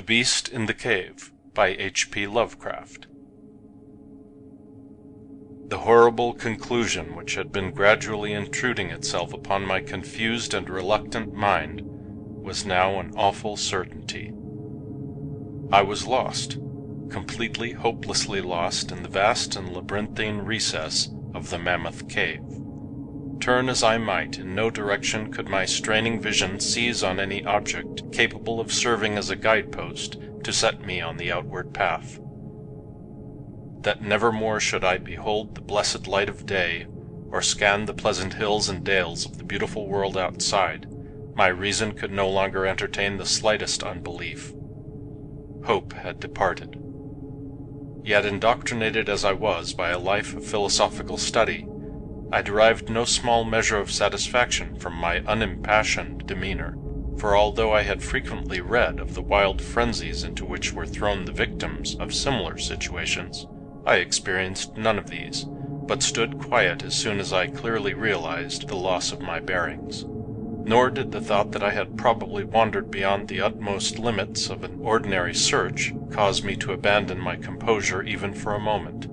Beast in the Cave by H.P. Lovecraft. The horrible conclusion which had been gradually intruding itself upon my confused and reluctant mind was now an awful certainty. I was lost, completely, hopelessly lost in the vast and labyrinthine recess of the Mammoth Cave. Turn as I might, in no direction could my straining vision seize on any object capable of serving as a guidepost to set me on the outward path. That never more should I behold the blessed light of day, or scan the pleasant hills and dales of the beautiful world outside, my reason could no longer entertain the slightest unbelief. Hope had departed. Yet, indoctrinated as I was by a life of philosophical study, I derived no small measure of satisfaction from my unimpassioned demeanor, for although I had frequently read of the wild frenzies into which were thrown the victims of similar situations, I experienced none of these, but stood quiet as soon as I clearly realized the loss of my bearings. Nor did the thought that I had probably wandered beyond the utmost limits of an ordinary search cause me to abandon my composure even for a moment.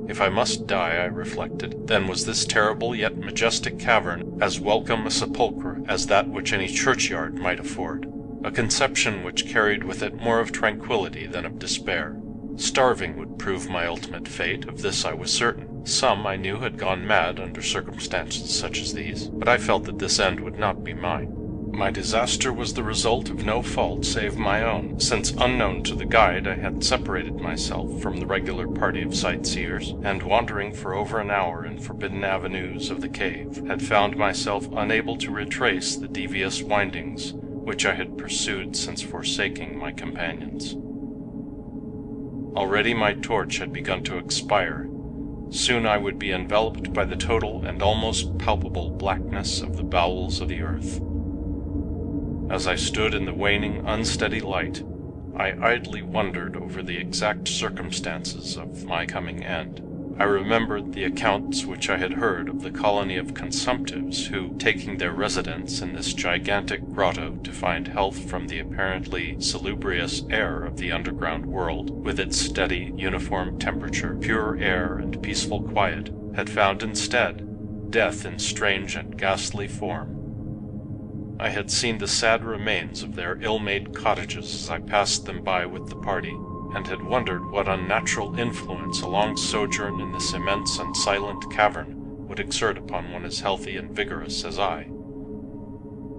If I must die, I reflected, then was this terrible yet majestic cavern as welcome a sepulchre as that which any churchyard might afford, a conception which carried with it more of tranquillity than of despair. Starving would prove my ultimate fate, of this I was certain. Some, I knew, had gone mad under circumstances such as these, but I felt that this end would not be mine. My disaster was the result of no fault save my own, since unknown to the guide I had separated myself from the regular party of sightseers, and wandering for over an hour in forbidden avenues of the cave, had found myself unable to retrace the devious windings which I had pursued since forsaking my companions. Already my torch had begun to expire. Soon I would be enveloped by the total and almost palpable blackness of the bowels of the earth. As I stood in the waning, unsteady light, I idly wondered over the exact circumstances of my coming end. I remembered the accounts which I had heard of the colony of consumptives who, taking their residence in this gigantic grotto to find health from the apparently salubrious air of the underground world, with its steady, uniform temperature, pure air, and peaceful quiet, had found instead death in strange and ghastly form. I had seen the sad remains of their ill-made cottages as I passed them by with the party, and had wondered what unnatural influence a long sojourn in this immense and silent cavern would exert upon one as healthy and vigorous as I.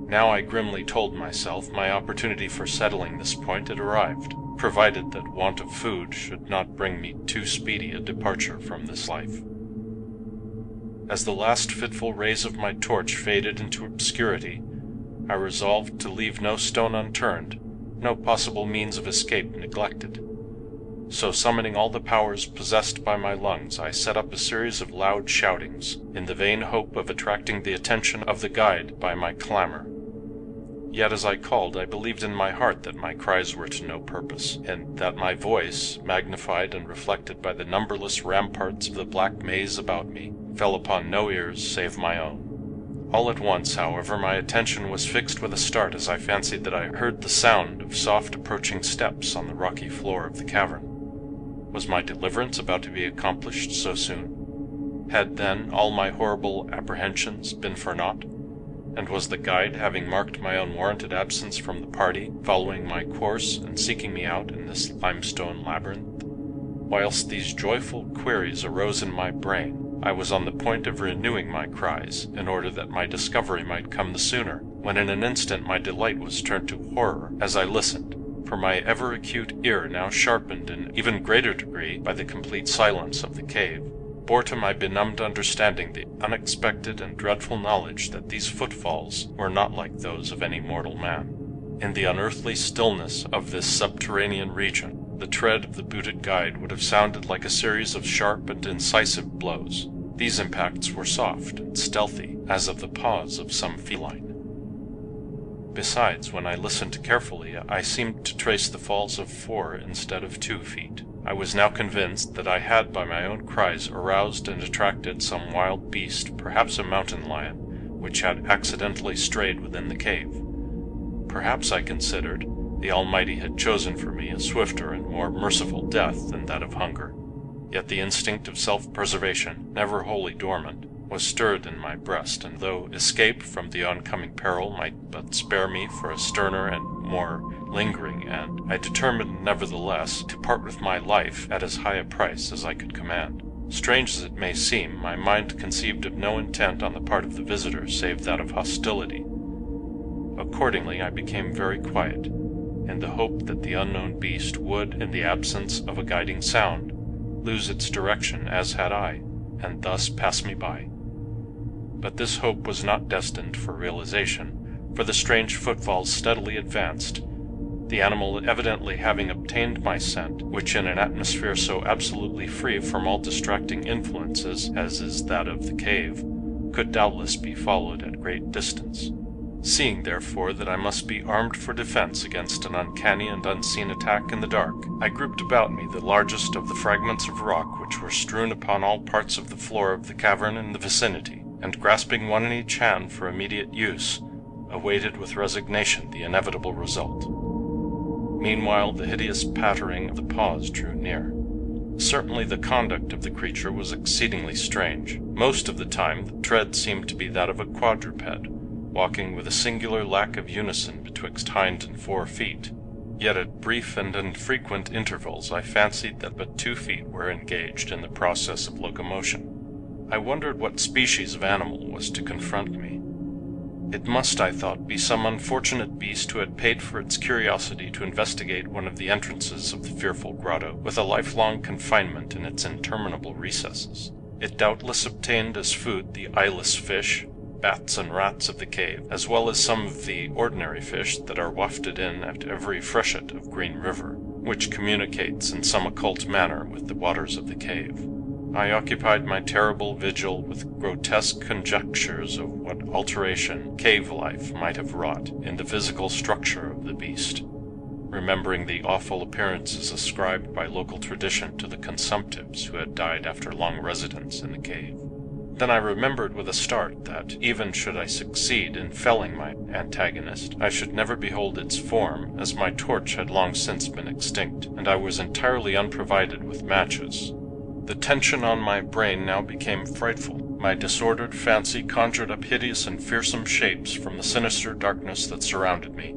Now I grimly told myself my opportunity for settling this point had arrived, provided that want of food should not bring me too speedy a departure from this life. As the last fitful rays of my torch faded into obscurity, I resolved to leave no stone unturned, no possible means of escape neglected. So summoning all the powers possessed by my lungs, I set up a series of loud shoutings, in the vain hope of attracting the attention of the guide by my clamor. Yet as I called, I believed in my heart that my cries were to no purpose, and that my voice, magnified and reflected by the numberless ramparts of the black maze about me, fell upon no ears save my own. All at once, however, my attention was fixed with a start as I fancied that I heard the sound of soft approaching steps on the rocky floor of the cavern. Was my deliverance about to be accomplished so soon? Had, then, all my horrible apprehensions been for naught? And was the guide, having marked my unwarranted absence from the party, following my course and seeking me out in this limestone labyrinth? Whilst these joyful queries arose in my brain, I was on the point of renewing my cries, in order that my discovery might come the sooner, when in an instant my delight was turned to horror as I listened, for my ever-acute ear, now sharpened in even greater degree by the complete silence of the cave, bore to my benumbed understanding the unexpected and dreadful knowledge that these footfalls were not like those of any mortal man. In the unearthly stillness of this subterranean region, the tread of the booted guide would have sounded like a series of sharp and incisive blows. These impacts were soft and stealthy, as of the paws of some feline. Besides, when I listened carefully, I seemed to trace the falls of 4 instead of 2 feet. I was now convinced that I had by my own cries aroused and attracted some wild beast, perhaps a mountain lion, which had accidentally strayed within the cave. Perhaps, I considered, The Almighty had chosen for me a swifter and more merciful death than that of hunger. Yet the instinct of self-preservation, never wholly dormant, was stirred in my breast, and though escape from the oncoming peril might but spare me for a sterner and more lingering end, I determined nevertheless to part with my life at as high a price as I could command. Strange as it may seem, my mind conceived of no intent on the part of the visitor save that of hostility. Accordingly, I became very quiet, in the hope that the unknown beast would, in the absence of a guiding sound, lose its direction as had I, and thus pass me by. But this hope was not destined for realization, for the strange footfalls steadily advanced, the animal evidently having obtained my scent, which in an atmosphere so absolutely free from all distracting influences as is that of the cave, could doubtless be followed at great distance. Seeing, therefore, that I must be armed for defense against an uncanny and unseen attack in the dark, I grouped about me the largest of the fragments of rock which were strewn upon all parts of the floor of the cavern in the vicinity, and grasping one in each hand for immediate use, awaited with resignation the inevitable result. Meanwhile, the hideous pattering of the paws drew near. Certainly the conduct of the creature was exceedingly strange. Most of the time the tread seemed to be that of a quadruped, walking with a singular lack of unison betwixt hind and fore feet. Yet at brief and infrequent intervals I fancied that but 2 feet were engaged in the process of locomotion. I wondered what species of animal was to confront me. It must, I thought, be some unfortunate beast who had paid for its curiosity to investigate one of the entrances of the fearful grotto, with a lifelong confinement in its interminable recesses. It doubtless obtained as food the eyeless fish, bats and rats of the cave, as well as some of the ordinary fish that are wafted in at every freshet of Green River, which communicates in some occult manner with the waters of the cave. I occupied my terrible vigil with grotesque conjectures of what alteration cave life might have wrought in the physical structure of the beast, remembering the awful appearances ascribed by local tradition to the consumptives who had died after long residence in the cave. Then I remembered with a start that, even should I succeed in felling my antagonist, I should never behold its form, as my torch had long since been extinct, and I was entirely unprovided with matches. The tension on my brain now became frightful. My disordered fancy conjured up hideous and fearsome shapes from the sinister darkness that surrounded me,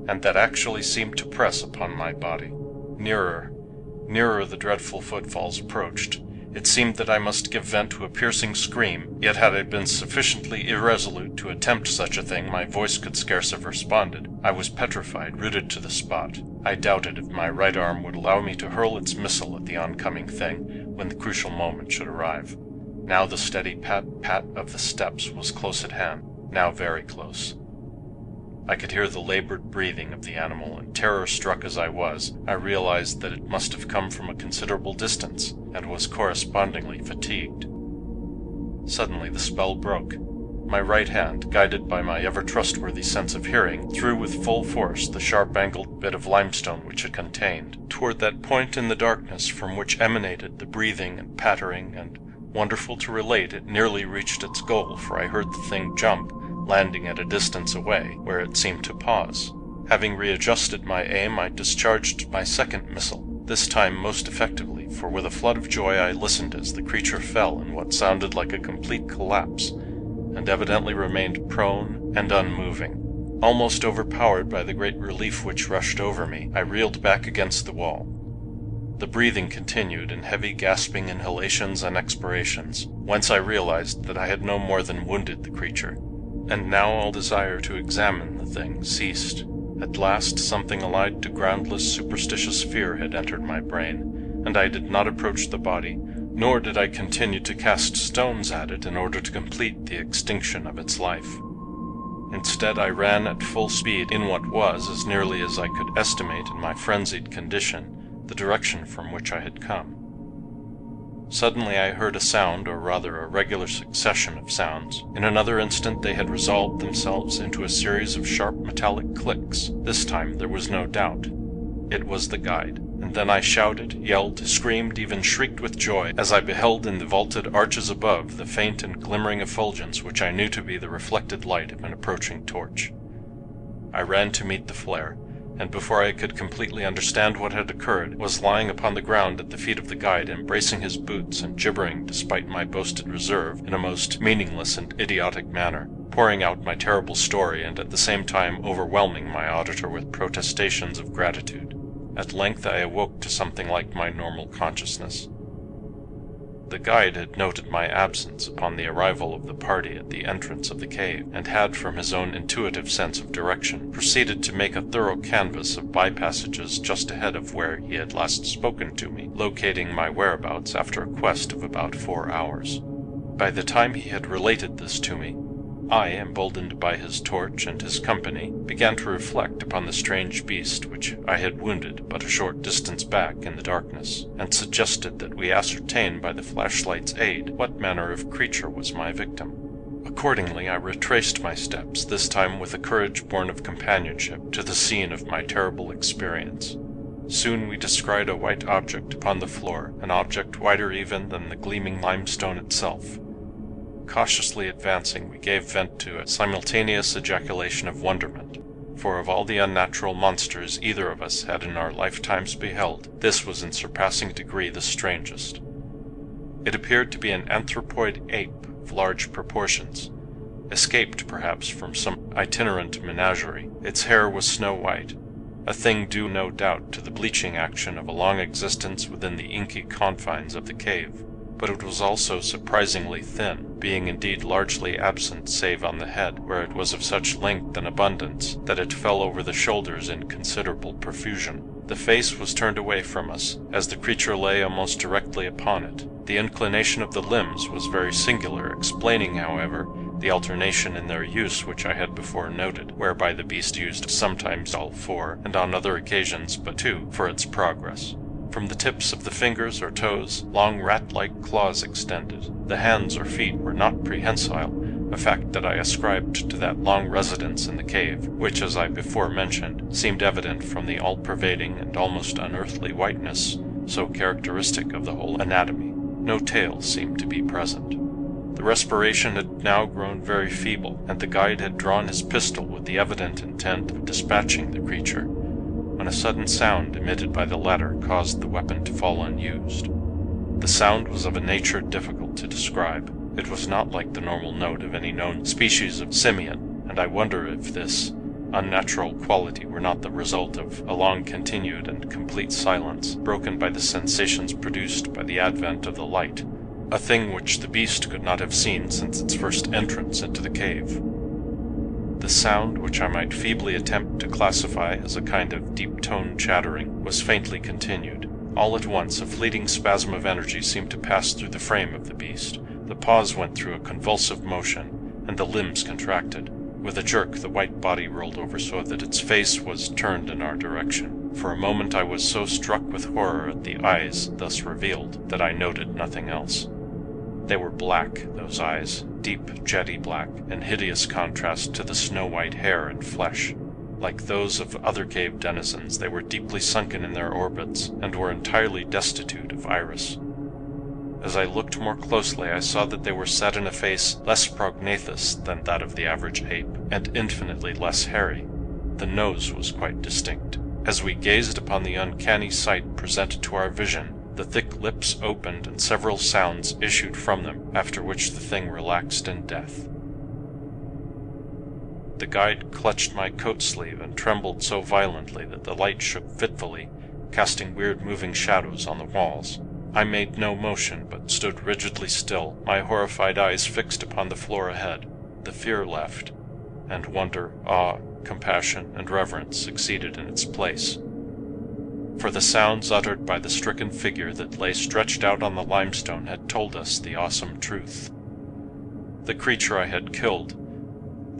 and that actually seemed to press upon my body. Nearer, nearer the dreadful footfalls approached. It seemed that I must give vent to a piercing scream, yet had I been sufficiently irresolute to attempt such a thing, my voice could scarce have responded. I was petrified, rooted to the spot. I doubted if my right arm would allow me to hurl its missile at the oncoming thing when the crucial moment should arrive. Now the steady pat-pat of the steps was close at hand, now very close. I could hear the labored breathing of the animal, and terror-struck as I was, I realized that it must have come from a considerable distance, and was correspondingly fatigued. Suddenly the spell broke. My right hand, guided by my ever-trustworthy sense of hearing, threw with full force the sharp-angled bit of limestone which it contained, toward that point in the darkness from which emanated the breathing and pattering, and, wonderful to relate, it nearly reached its goal, for I heard the thing jump, landing at a distance away, where it seemed to pause. Having readjusted my aim, I discharged my second missile, this time most effectively, for with a flood of joy I listened as the creature fell in what sounded like a complete collapse, and evidently remained prone and unmoving. Almost overpowered by the great relief which rushed over me, I reeled back against the wall. The breathing continued in heavy gasping inhalations and expirations, whence I realized that I had no more than wounded the creature. And now all desire to examine the thing ceased. At last something allied to groundless, superstitious fear had entered my brain, and I did not approach the body, nor did I continue to cast stones at it in order to complete the extinction of its life. Instead, I ran at full speed in what was, as nearly as I could estimate in my frenzied condition, the direction from which I had come. Suddenly I heard a sound, or rather a regular succession of sounds. In another instant they had resolved themselves into a series of sharp metallic clicks. This time there was no doubt. It was the guide. And then I shouted, yelled, screamed, even shrieked with joy, as I beheld in the vaulted arches above the faint and glimmering effulgence which I knew to be the reflected light of an approaching torch. I ran to meet the flare, and before I could completely understand what had occurred, was lying upon the ground at the feet of the guide, embracing his boots and gibbering despite my boasted reserve in a most meaningless and idiotic manner, pouring out my terrible story and at the same time overwhelming my auditor with protestations of gratitude. At length I awoke to something like my normal consciousness. The guide had noted my absence upon the arrival of the party at the entrance of the cave, and had, from his own intuitive sense of direction, proceeded to make a thorough canvass of by-passages just ahead of where he had last spoken to me, locating my whereabouts after a quest of about 4 hours. By the time he had related this to me, I, emboldened by his torch and his company, began to reflect upon the strange beast which I had wounded but a short distance back in the darkness, and suggested that we ascertain by the flashlight's aid what manner of creature was my victim. Accordingly, I retraced my steps, this time with a courage born of companionship, to the scene of my terrible experience. Soon we descried a white object upon the floor, an object whiter even than the gleaming limestone itself. Cautiously advancing, we gave vent to a simultaneous ejaculation of wonderment, for of all the unnatural monsters either of us had in our lifetimes beheld, this was in surpassing degree the strangest. It appeared to be an anthropoid ape of large proportions, escaped perhaps from some itinerant menagerie. Its hair was snow white, a thing due no doubt to the bleaching action of a long existence within the inky confines of the cave. But it was also surprisingly thin, being indeed largely absent save on the head, where it was of such length and abundance that it fell over the shoulders in considerable profusion. The face was turned away from us, as the creature lay almost directly upon it. The inclination of the limbs was very singular, explaining, however, the alternation in their use which I had before noted, whereby the beast used sometimes all 4, and on other occasions but 2, for its progress. From the tips of the fingers or toes, long rat-like claws extended. The hands or feet were not prehensile, a fact that I ascribed to that long residence in the cave, which, as I before mentioned, seemed evident from the all-pervading and almost unearthly whiteness so characteristic of the whole anatomy. No tail seemed to be present. The respiration had now grown very feeble, and the guide had drawn his pistol with the evident intent of dispatching the creature, when a sudden sound emitted by the latter caused the weapon to fall unused. The sound was of a nature difficult to describe. It was not like the normal note of any known species of simian, and I wonder if this unnatural quality were not the result of a long-continued and complete silence, broken by the sensations produced by the advent of the light, a thing which the beast could not have seen since its first entrance into the cave. The sound, which I might feebly attempt to classify as a kind of deep-toned chattering, was faintly continued. All at once a fleeting spasm of energy seemed to pass through the frame of the beast. The paws went through a convulsive motion, and the limbs contracted. With a jerk the white body rolled over so that its face was turned in our direction. For a moment I was so struck with horror at the eyes thus revealed that I noted nothing else. They were black, those eyes, deep jetty black, in hideous contrast to the snow-white hair and flesh. Like those of other cave denizens, they were deeply sunken in their orbits, and were entirely destitute of iris. As I looked more closely, I saw that they were set in a face less prognathous than that of the average ape, and infinitely less hairy. The nose was quite distinct. As we gazed upon the uncanny sight presented to our vision, the thick lips opened and several sounds issued from them, after which the thing relaxed in death. The guide clutched my coat sleeve and trembled so violently that the light shook fitfully, casting weird moving shadows on the walls. I made no motion, but stood rigidly still, my horrified eyes fixed upon the floor ahead. The fear left, and wonder, awe, compassion, and reverence succeeded in its place. For the sounds uttered by the stricken figure that lay stretched out on the limestone had told us the awesome truth. The creature I had killed,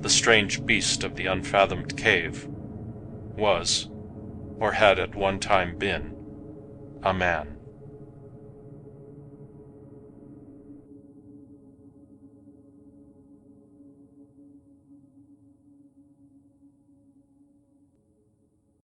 the strange beast of the unfathomed cave, was, or had at one time been, a man.